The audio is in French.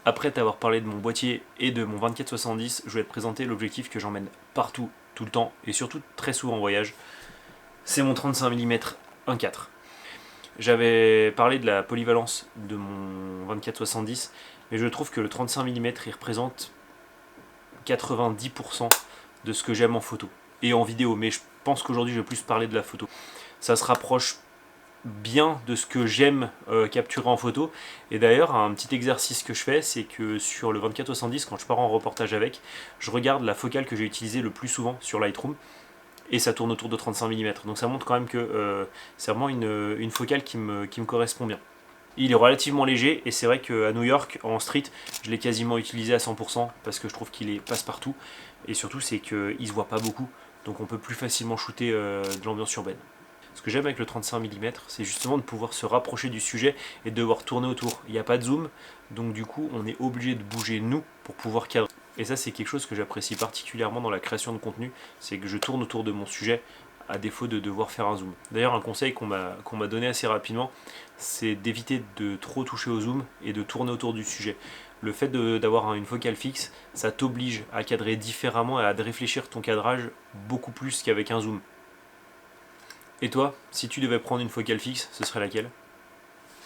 Après t'avoir parlé de mon boîtier et de mon 24-70, je vais te présenter l'objectif que j'emmène partout, tout le temps, et surtout très souvent en voyage. C'est mon 35 mm 1.4. J'avais parlé de la polyvalence de mon 24-70, mais je trouve que le 35 mm il représente 90% de ce que j'aime en photo et en vidéo, mais je pense qu'aujourd'hui je vais plus parler de la photo. Ça se rapproche bien de ce que j'aime capturer en photo, et d'ailleurs un petit exercice que je fais, c'est que sur le 24-70, quand je pars en reportage avec, je regarde la focale que j'ai utilisée le plus souvent sur Lightroom, et ça tourne autour de 35 mm, donc ça montre quand même que c'est vraiment une focale qui me correspond bien. Il est relativement léger, et c'est vrai qu'à New York, en street, je l'ai quasiment utilisé à 100% parce que je trouve qu'il est passe-partout, et surtout c'est qu'il se voit pas beaucoup, donc on peut plus facilement shooter de l'ambiance urbaine. Ce que j'aime avec le 35 mm, c'est justement de pouvoir se rapprocher du sujet et de devoir tourner autour. Il n'y a pas de zoom, donc du coup on est obligé de bouger nous pour pouvoir cadrer. Et ça c'est quelque chose que j'apprécie particulièrement dans la création de contenu, c'est que je tourne autour de mon sujet à défaut de devoir faire un zoom. D'ailleurs un conseil qu'on m'a donné assez rapidement, c'est d'éviter de trop toucher au zoom et de tourner autour du sujet. Le fait d'avoir une focale fixe, ça t'oblige à cadrer différemment et à réfléchir ton cadrage beaucoup plus qu'avec un zoom. Et toi, si tu devais prendre une focale fixe, ce serait laquelle ?